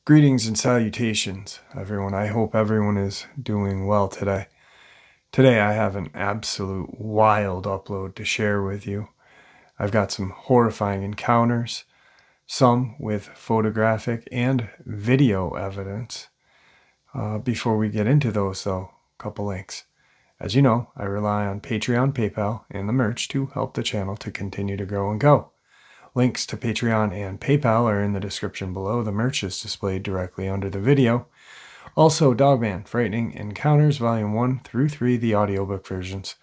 Greetings and salutations, everyone. I hope everyone is doing well today. Today I have an absolute wild upload to share with you. I've got some horrifying encounters, some with photographic and video evidence. Before we get into those, though, a couple links. As you know, I rely on Patreon, PayPal, and the merch to help the channel to continue to grow and go. Links to Patreon and PayPal are in the description below. The merch is displayed directly under the video. Also, Dogman, Frightening Encounters, Volume 1 through 3, the audiobook versions.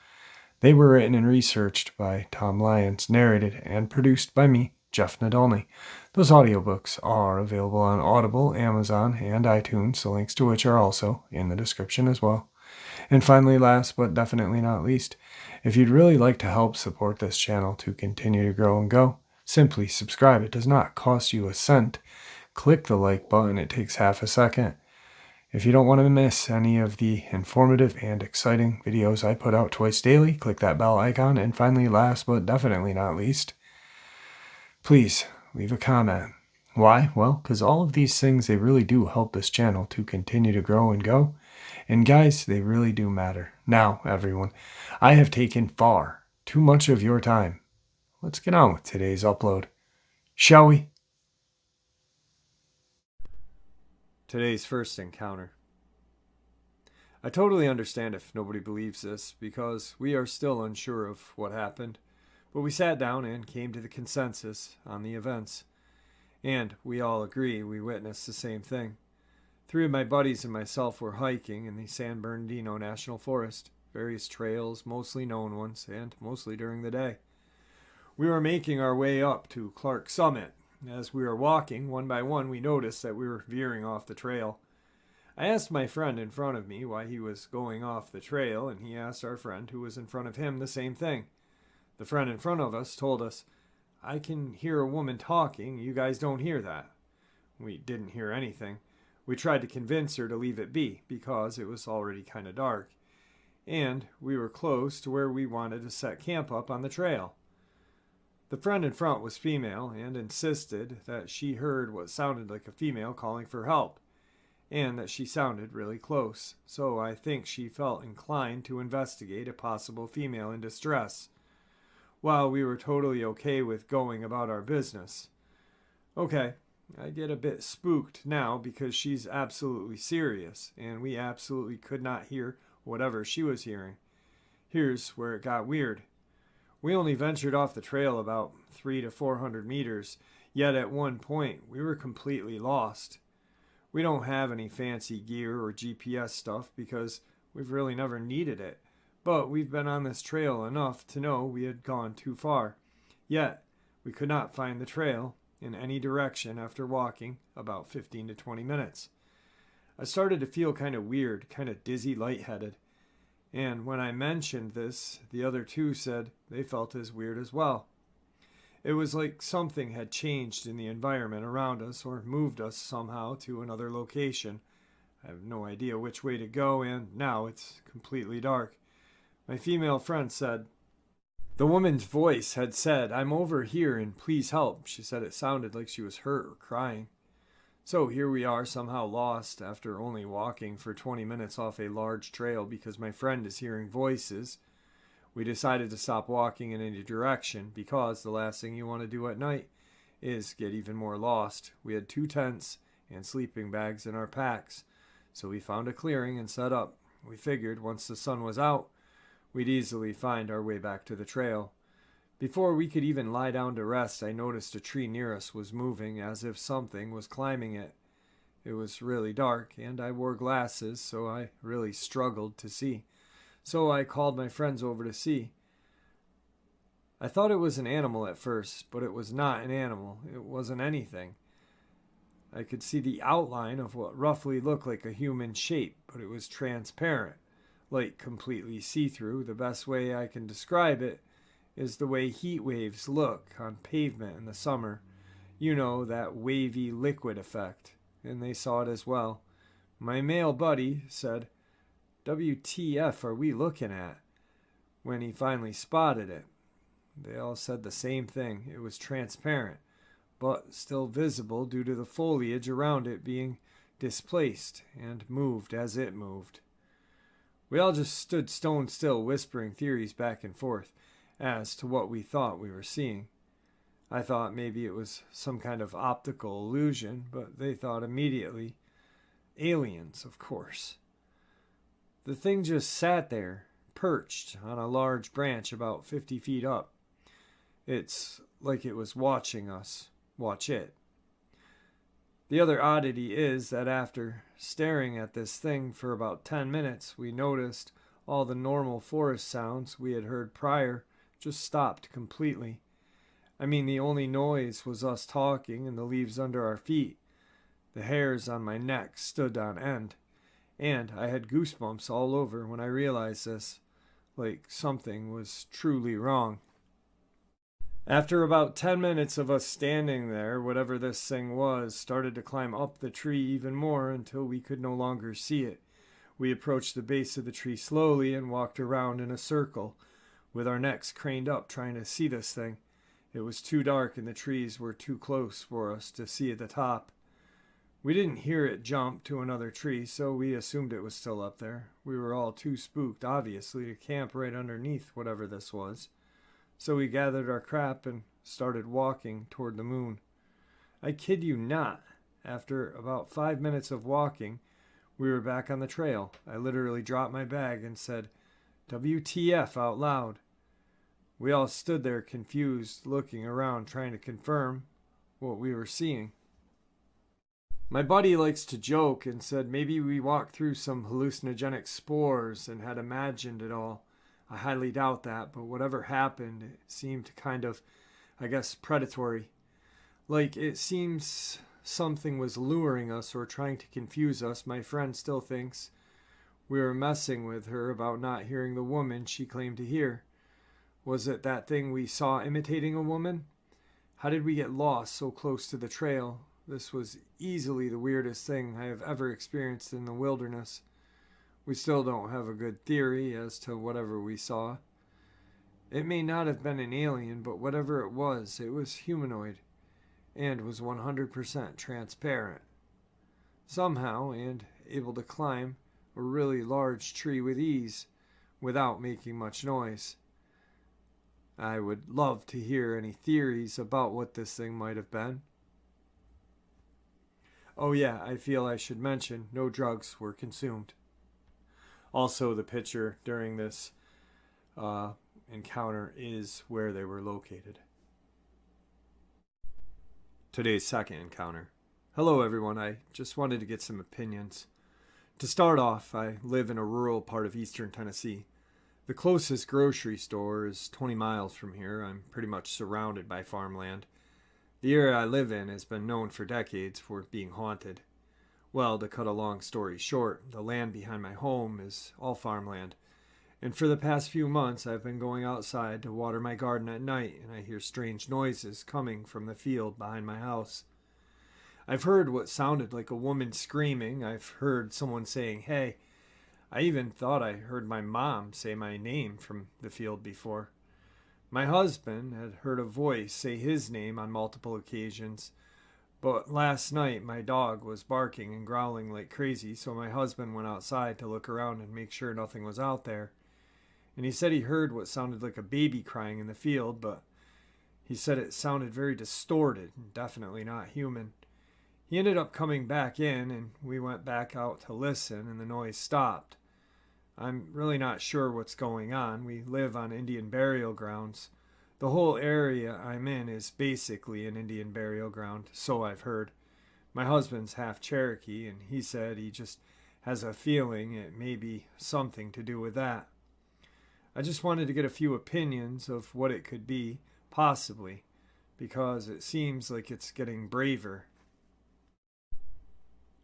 They were written and researched by Tom Lyons, narrated and produced by me, Jeff Nadolny. Those audiobooks are available on Audible, Amazon, and iTunes, the links to which are also in the description as well. And finally, last but definitely not least, if you'd really like to help support this channel to continue to grow and go, simply subscribe. It does not cost you a cent. Click the like button. It takes half a second. If you don't want to miss any of the informative and exciting videos I put out twice daily, click that bell icon. And finally, last but definitely not least, please leave a comment. Why? Well, because all of these things, they really do help this channel to continue to grow and go. And guys, they really do matter. Now, everyone, I have taken far too much of your time. Let's get on with today's upload, shall we? Today's first encounter. I totally understand if nobody believes this, because we are still unsure of what happened, but we sat down and came to the consensus on the events, and we all agree we witnessed the same thing. 3 of my buddies and myself were hiking in the San Bernardino National Forest, various trails, mostly known ones, and mostly during the day. We were making our way up to Clark Summit. As we were walking, one by one, we noticed that we were veering off the trail. I asked my friend in front of me why he was going off the trail, and he asked our friend who was in front of him the same thing. The friend in front of us told us, "I can hear a woman talking, you guys don't hear that." We didn't hear anything. We tried to convince her to leave it be, because it was already kind of dark, and we were close to where we wanted to set camp up on the trail. The friend in front was female and insisted that she heard what sounded like a female calling for help, and that she sounded really close, so I think she felt inclined to investigate a possible female in distress, while we were totally okay with going about our business. Okay, I get a bit spooked now because she's absolutely serious, and we absolutely could not hear whatever she was hearing. Here's where it got weird. We only ventured off the trail about 300 to 400 meters, yet at one point we were completely lost. We don't have any fancy gear or GPS stuff because we've really never needed it, but we've been on this trail enough to know we had gone too far. Yet, we could not find the trail in any direction after walking about 15 to 20 minutes. I started to feel kind of weird, kind of dizzy, lightheaded. And when I mentioned this, the other 2 said they felt as weird as well. It was like something had changed in the environment around us or moved us somehow to another location. I have no idea which way to go, and now it's completely dark. My female friend said, the woman's voice had said, "I'm over here and please help." She said it sounded like she was hurt or crying. So here we are, somehow lost after only walking for 20 minutes off a large trail because my friend is hearing voices. We decided to stop walking in any direction because the last thing you want to do at night is get even more lost. We had 2 tents and sleeping bags in our packs, so we found a clearing and set up. We figured once the sun was out, we'd easily find our way back to the trail. Before we could even lie down to rest, I noticed a tree near us was moving as if something was climbing it. It was really dark, and I wore glasses, so I really struggled to see. So I called my friends over to see. I thought it was an animal at first, but it was not an animal. It wasn't anything. I could see the outline of what roughly looked like a human shape, but it was transparent, like completely see-through. The best way I can describe it is the way heat waves look on pavement in the summer. You know, that wavy liquid effect. And they saw it as well. My male buddy said, "WTF are we looking at?" when he finally spotted it. They all said the same thing. It was transparent, but still visible due to the foliage around it being displaced and moved as it moved. We all just stood stone still, whispering theories back and forth as to what we thought we were seeing. I thought maybe it was some kind of optical illusion, but they thought immediately aliens, of course. The thing just sat there, perched on a large branch about 50 feet up. It's like it was watching us watch it. The other oddity is that after staring at this thing for about 10 minutes, we noticed all the normal forest sounds we had heard prior just stopped completely. I mean, the only noise was us talking and the leaves under our feet. The hairs on my neck stood on end, and I had goosebumps all over when I realized this, like something was truly wrong. After about 10 minutes of us standing there, whatever this thing was started to climb up the tree even more until we could no longer see it. We approached the base of the tree slowly and walked around in a circle, with our necks craned up trying to see this thing. It was too dark and the trees were too close for us to see at the top. We didn't hear it jump to another tree, so we assumed it was still up there. We were all too spooked, obviously, to camp right underneath whatever this was. So we gathered our crap and started walking toward the moon. I kid you not, after about 5 minutes of walking, we were back on the trail. I literally dropped my bag and said, "WTF" out loud. We all stood there confused, looking around, trying to confirm what we were seeing. My buddy likes to joke and said maybe we walked through some hallucinogenic spores and had imagined it all. I highly doubt that, but whatever happened, it seemed kind of, predatory. Like it seems something was luring us or trying to confuse us. My friend still thinks we were messing with her about not hearing the woman she claimed to hear. Was it that thing we saw imitating a woman? How did we get lost so close to the trail? This was easily the weirdest thing I have ever experienced in the wilderness. We still don't have a good theory as to whatever we saw. It may not have been an alien, but whatever it was humanoid and was 100% transparent. Somehow, and able to climb a really large tree with ease without making much noise. I would love to hear any theories about what this thing might have been. Oh yeah, I feel I should mention no drugs were consumed. Also, the picture during this encounter is where they were located. Today's second encounter. Hello everyone, I just wanted to get some opinions. To start off, I live in a rural part of eastern Tennessee. The closest grocery store is 20 miles from here. I'm pretty much surrounded by farmland. The area I live in has been known for decades for being haunted. Well, to cut a long story short, the land behind my home is all farmland. And for the past few months, I've been going outside to water my garden at night, and I hear strange noises coming from the field behind my house. I've heard what sounded like a woman screaming. I've heard someone saying, "Hey." I even thought I heard my mom say my name from the field before. My husband had heard a voice say his name on multiple occasions. But last night, my dog was barking and growling like crazy, so my husband went outside to look around and make sure nothing was out there. And he said he heard what sounded like a baby crying in the field, but he said it sounded very distorted and definitely not human. He ended up coming back in, and we went back out to listen, and the noise stopped. I'm really not sure what's going on. We live on Indian burial grounds. The whole area I'm in is basically an Indian burial ground, so I've heard. My husband's half Cherokee, and he said he just has a feeling it may be something to do with that. I just wanted to get a few opinions of what it could be, possibly, because it seems like it's getting braver.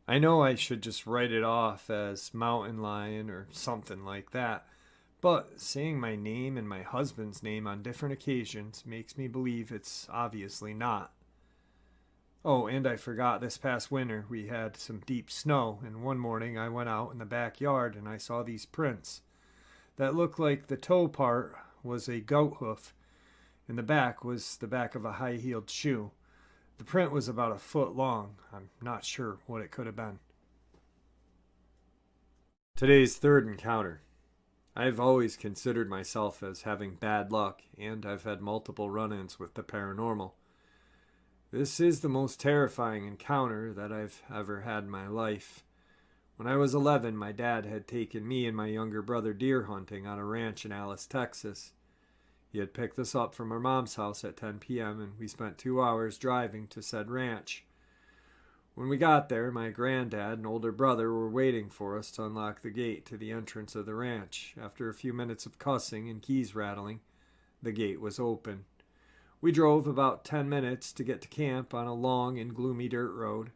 I know I should just write it off as mountain lion or something like that, but saying my name and my husband's name on different occasions makes me believe it's obviously not. Oh, and I forgot, this past winter we had some deep snow, and one morning I went out in the backyard and I saw these prints that looked like the toe part was a goat hoof, and the back was the back of a high-heeled shoe. The print was about a foot long. I'm not sure what it could have been. Today's third encounter. I've always considered myself as having bad luck, and I've had multiple run-ins with the paranormal. This is the most terrifying encounter that I've ever had in my life. When I was 11, my dad had taken me and my younger brother deer hunting on a ranch in Alice, Texas. He had picked us up from our mom's house at 10 p.m. and we spent 2 hours driving to said ranch. When we got there, my granddad and older brother were waiting for us to unlock the gate to the entrance of the ranch. After a few minutes of cussing and keys rattling, the gate was open. We drove about 10 minutes to get to camp on a long and gloomy dirt road.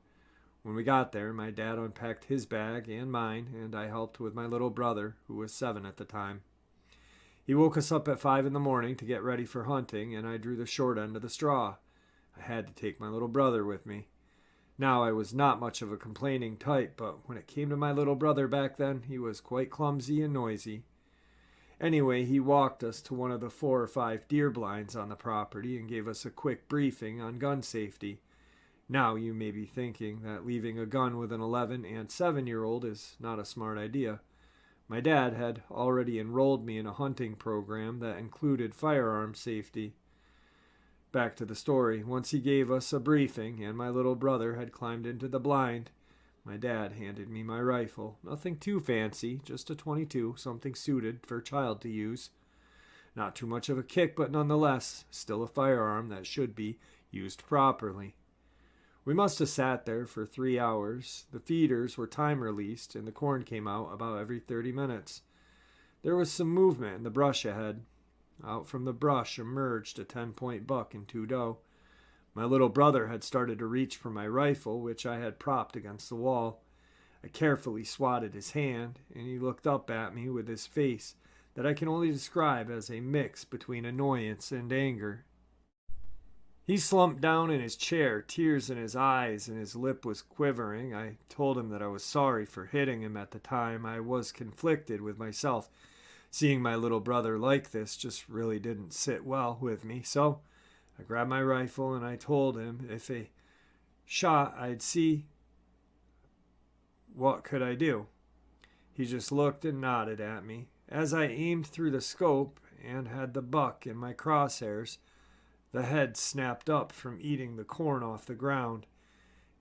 When we got there, my dad unpacked his bag and mine, and I helped with my little brother, who was 7 at the time. He woke us up at 5 in the morning to get ready for hunting, and I drew the short end of the straw. I had to take my little brother with me. Now, I was not much of a complaining type, but when it came to my little brother back then, he was quite clumsy and noisy. Anyway, he walked us to one of the 4 or 5 deer blinds on the property and gave us a quick briefing on gun safety. Now, you may be thinking that leaving a gun with an 11 and 7-year-old is not a smart idea. My dad had already enrolled me in a hunting program that included firearm safety. Back to the story. Once he gave us a briefing and my little brother had climbed into the blind, my dad handed me my rifle. Nothing too fancy, just a .22, something suited for a child to use. Not too much of a kick, but nonetheless, still a firearm that should be used properly. We must have sat there for 3 hours. The feeders were time-released, and the corn came out about every 30 minutes. There was some movement in the brush ahead. Out from the brush emerged a 10-point buck and 2 doe. My little brother had started to reach for my rifle, which I had propped against the wall. I carefully swatted his hand, and he looked up at me with his face that I can only describe as a mix between annoyance and anger. He slumped down in his chair, tears in his eyes, and his lip was quivering. I told him that I was sorry for hitting him at the time. I was conflicted with myself. Seeing my little brother like this just really didn't sit well with me, so I grabbed my rifle and I told him if a shot I'd see, what could I do? He just looked and nodded at me. As I aimed through the scope and had the buck in my crosshairs, the head snapped up from eating the corn off the ground,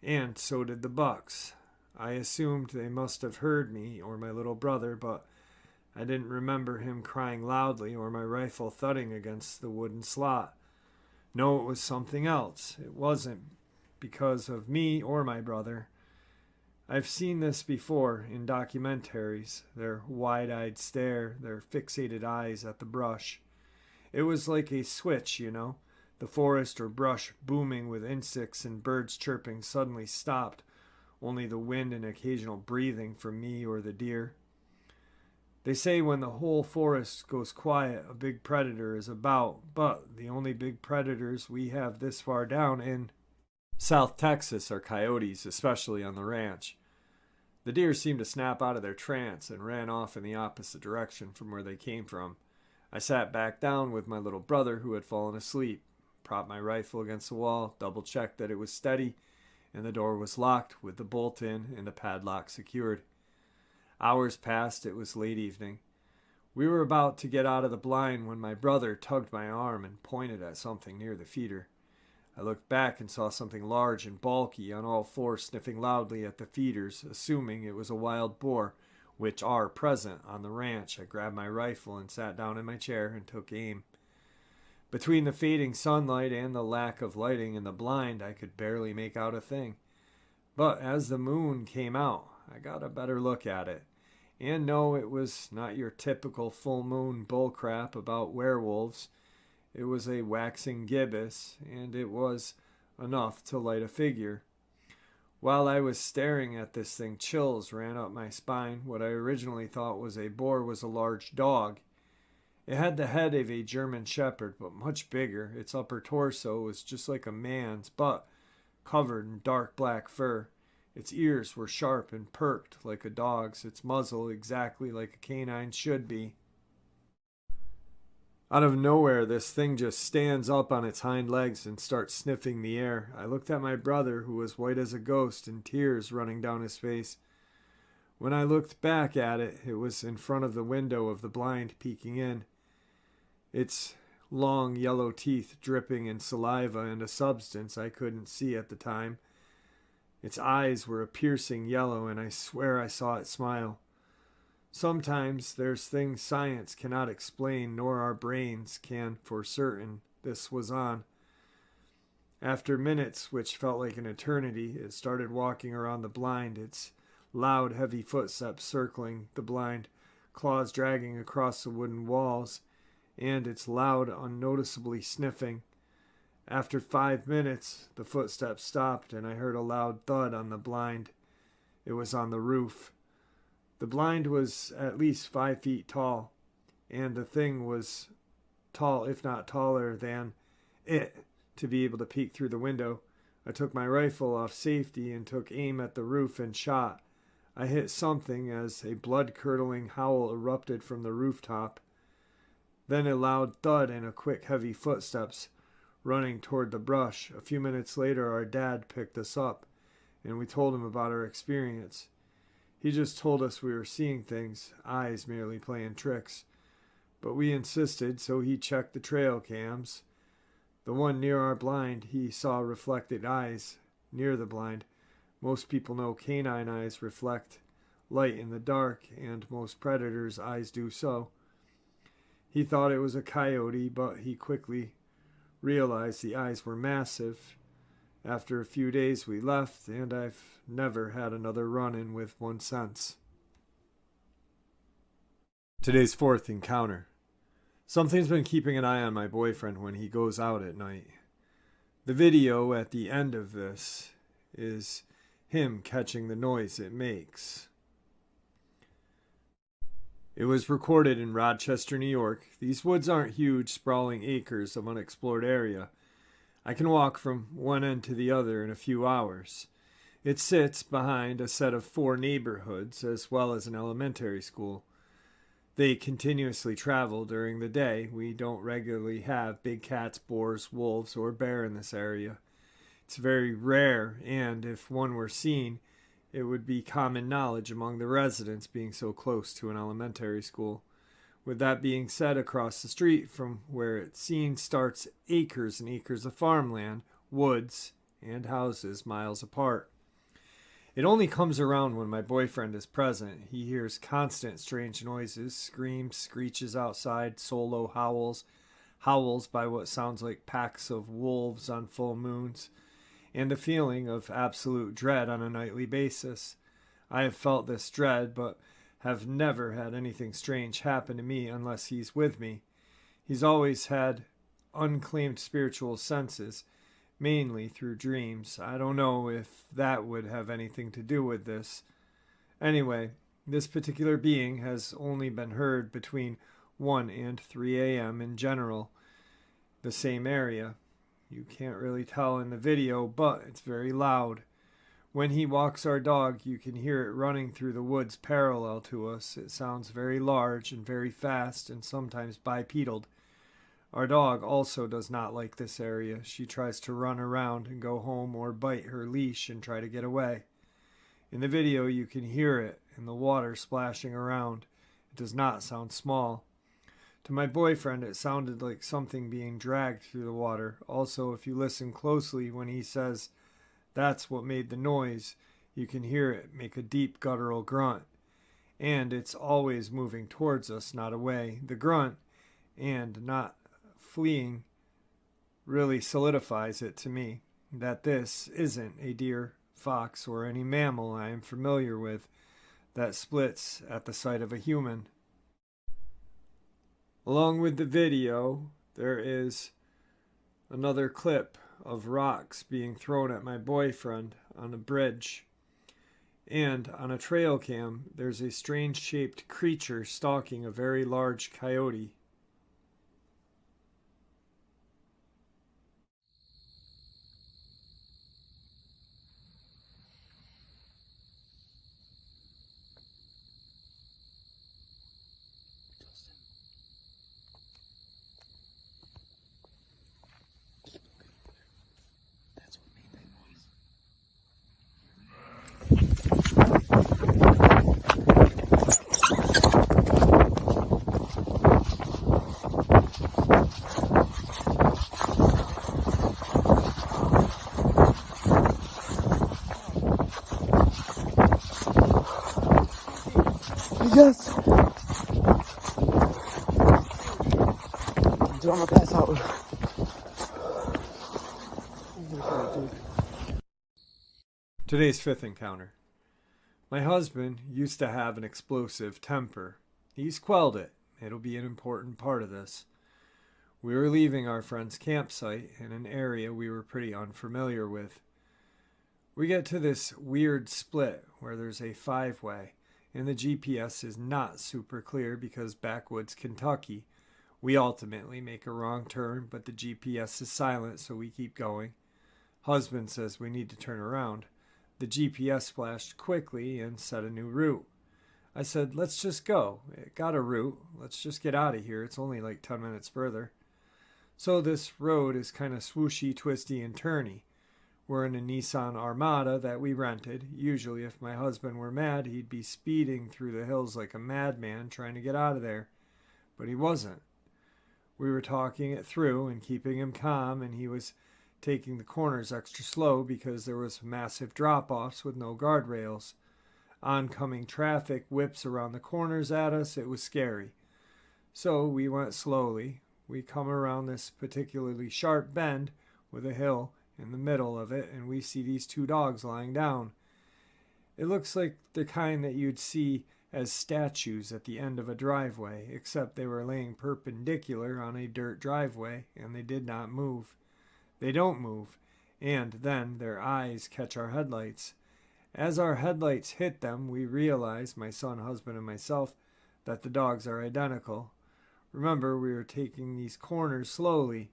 and so did the bucks. I assumed they must have heard me or my little brother, but I didn't remember him crying loudly or my rifle thudding against the wooden slot. No, it was something else. It wasn't because of me or my brother. I've seen this before in documentaries, their wide-eyed stare, their fixated eyes at the brush. It was like a switch, you know. The forest or brush booming with insects and birds chirping suddenly stopped, only the wind and occasional breathing from me or the deer. They say when the whole forest goes quiet, a big predator is about, but the only big predators we have this far down in South Texas are coyotes, especially on the ranch. The deer seemed to snap out of their trance and ran off in the opposite direction from where they came from. I sat back down with my little brother who had fallen asleep, propped my rifle against the wall, double-checked that it was steady, and the door was locked with the bolt in and the padlock secured. Hours passed. It was late evening. We were about to get out of the blind when my brother tugged my arm and pointed at something near the feeder. I looked back and saw something large and bulky on all fours sniffing loudly at the feeders, assuming it was a wild boar, which are present on the ranch. I grabbed my rifle and sat down in my chair and took aim. Between the fading sunlight and the lack of lighting in the blind, I could barely make out a thing. But as the moon came out, I got a better look at it. And no, it was not your typical full moon bullcrap about werewolves. It was a waxing gibbous, and it was enough to light a figure. While I was staring at this thing, chills ran up my spine. What I originally thought was a boar was a large dog. It had the head of a German shepherd, but much bigger. Its upper torso was just like a man's, but covered in dark black fur. Its ears were sharp and perked like a dog's, its muzzle exactly like a canine should be. Out of nowhere, this thing just stands up on its hind legs and starts sniffing the air. I looked at my brother, who was white as a ghost and tears running down his face. When I looked back at it, it was in front of the window of the blind peeking in. Its long yellow teeth dripping in saliva and a substance I couldn't see at the time. Its eyes were a piercing yellow, and I swear I saw it smile. Sometimes there's things science cannot explain, nor our brains can for certain. This was on. After minutes, which felt like an eternity, it started walking around the blind, its loud, heavy footsteps circling the blind, claws dragging across the wooden walls, and its loud, unnoticeably sniffing. After 5 minutes, the footsteps stopped, and I heard a loud thud on the blind. It was on the roof. The blind was at least 5 feet tall, and the thing was tall, if not taller than it, to be able to peek through the window. I took my rifle off safety and took aim at the roof and shot. I hit something as a blood-curdling howl erupted from the rooftop. Then a loud thud and a quick, heavy footsteps running toward the brush. A few minutes later, our dad picked us up, and we told him about our experience. He just told us we were seeing things, eyes merely playing tricks. But we insisted, so he checked the trail cams. The one near our blind, he saw reflected eyes near the blind. Most people know canine eyes reflect light in the dark, and most predators' eyes do so. He thought it was a coyote, but he quickly realized the eyes were massive. After a few days we left, and I've never had another run-in with one since. Today's fourth encounter. Something's been keeping an eye on my boyfriend when he goes out at night. The video at the end of this is him catching the noise it makes. It was recorded in Rochester, New York. These woods aren't huge, sprawling acres of unexplored area. I can walk from one end to the other in a few hours. It sits behind a set of 4 neighborhoods as well as an elementary school. They continuously travel during the day. We don't regularly have big cats, boars, wolves, or bear in this area. It's very rare, and if one were seen, it would be common knowledge among the residents being so close to an elementary school. With that being said, across the street from where it's seen starts acres and acres of farmland, woods, and houses miles apart. It only comes around when my boyfriend is present. He hears constant strange noises, screams, screeches outside, solo howls by what sounds like packs of wolves on full moons, and a feeling of absolute dread on a nightly basis. I have felt this dread, but have never had anything strange happen to me unless he's with me. He's always had unclaimed spiritual senses, mainly through dreams. I don't know if that would have anything to do with this. Anyway, this particular being has only been heard between 1 and 3 a.m. in general, the same area. You can't really tell in the video, but it's very loud. When he walks our dog, you can hear it running through the woods parallel to us. It sounds very large and very fast and sometimes bipedal. Our dog also does not like this area. She tries to run around and go home or bite her leash and try to get away. In the video, you can hear it in the water splashing around. It does not sound small. To my boyfriend, it sounded like something being dragged through the water. Also, if you listen closely when he says, "That's what made the noise," you can hear it make a deep guttural grunt. And it's always moving towards us, not away. The grunt, and not fleeing, really solidifies it to me that this isn't a deer, fox, or any mammal I am familiar with that splits at the sight of a human. Along with the video, there is another clip of rocks being thrown at my boyfriend on a bridge. And on a trail cam, there's a strange shaped creature stalking a very large coyote. dude, I'm gonna pass out. Today's fifth encounter. My husband used to have an explosive temper. He's quelled it. It'll be an important part of this. We were leaving our friend's campsite in an area we were pretty unfamiliar with. We get to this weird split where there's a five-way, and the GPS is not super clear because backwoods Kentucky. We ultimately make a wrong turn, but the GPS is silent, so we keep going. Husband says we need to turn around. The GPS flashed quickly and set a new route. I said, let's just go. It got a route. Let's just get out of here. It's only like 10 minutes further. So this road is kind of swooshy, twisty, and turny. We're in a Nissan Armada that we rented. Usually if my husband were mad, he'd be speeding through the hills like a madman trying to get out of there. But he wasn't. We were talking it through and keeping him calm, and he was taking the corners extra slow because there was massive drop-offs with no guardrails. Oncoming traffic whips around the corners at us. It was scary. So we went slowly. We come around this particularly sharp bend with a hill in the middle of it, and we see these two dogs lying down. It looks like the kind that you'd see as statues at the end of a driveway, except they were laying perpendicular on a dirt driveway, and they did not move. They don't move, and then their eyes catch our headlights. As our headlights hit them, we realize, my son, husband, and myself, that the dogs are identical. Remember, we were taking these corners slowly,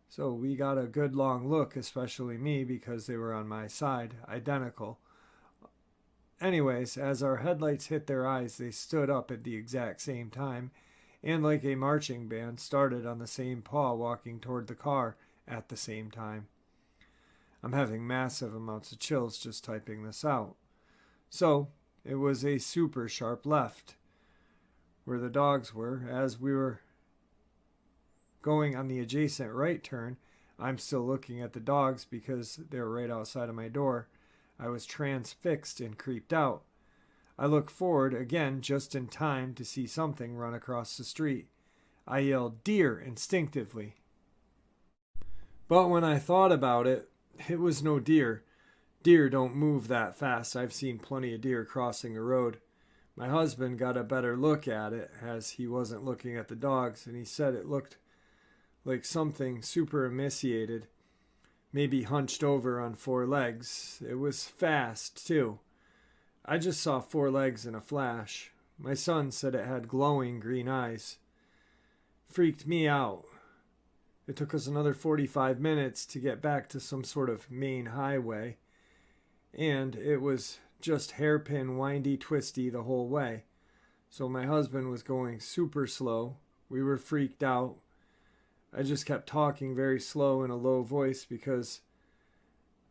so we got a good long look, especially me, because they were on my side, identical. Anyways, as our headlights hit their eyes, they stood up at the exact same time, and like a marching band, started on the same paw, walking toward the car at the same time. I'm having massive amounts of chills just typing this out. So, it was a super sharp left where the dogs were. As we were going on the adjacent right turn, I'm still looking at the dogs because they're right outside of my door. I was transfixed and creeped out. I look forward again just in time to see something run across the street. I yelled, "Deer," instinctively. But when I thought about it, it was no deer. Deer don't move that fast. I've seen plenty of deer crossing a road. My husband got a better look at it as he wasn't looking at the dogs, and he said it looked like something super emaciated, maybe hunched over on four legs. It was fast, too. I just saw four legs in a flash. My son said it had glowing green eyes. Freaked me out. It took us another 45 minutes to get back to some sort of main highway, and it was just hairpin, windy, twisty the whole way. So my husband was going super slow. We were freaked out. I just kept talking very slow in a low voice because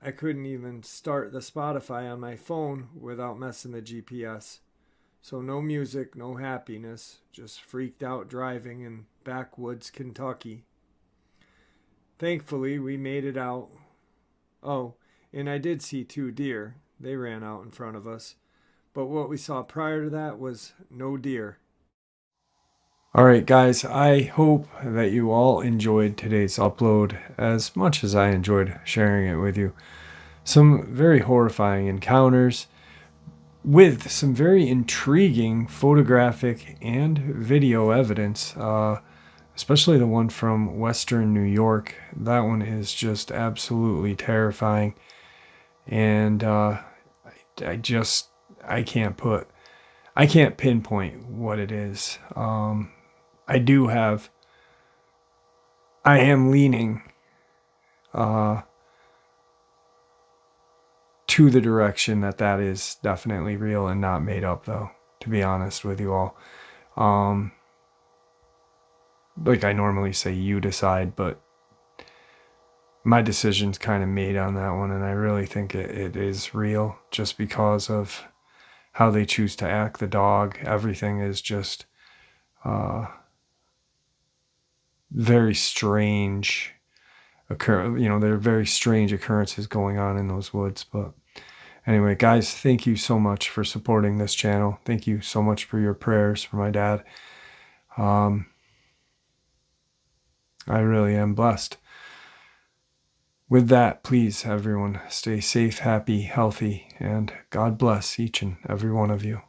I couldn't even start the Spotify on my phone without messing the GPS. So no music, no happiness, just freaked out driving in backwoods Kentucky. Thankfully, we made it out. Oh, and I did see two deer. They ran out in front of us. But what we saw prior to that was no deer. All right, guys, I hope that you all enjoyed today's upload as much as I enjoyed sharing it with you. Some very horrifying encounters with some very intriguing photographic and video evidence, especially the one from Western New York. That one is just absolutely terrifying. And I can't pinpoint what it is. I am leaning to the direction that is definitely real and not made up, though, to be honest with you all. Like I normally say, you decide, but my decision's kind of made on that one, and I really think it is real just because of how they choose to act the dog. Everything is just very strange. There are very strange occurrences going on in those woods. But anyway, guys, thank you so much for supporting this channel. Thank you so much for your prayers for my dad. I really am blessed. With that, please, everyone, stay safe, happy, healthy, and God bless each and every one of you.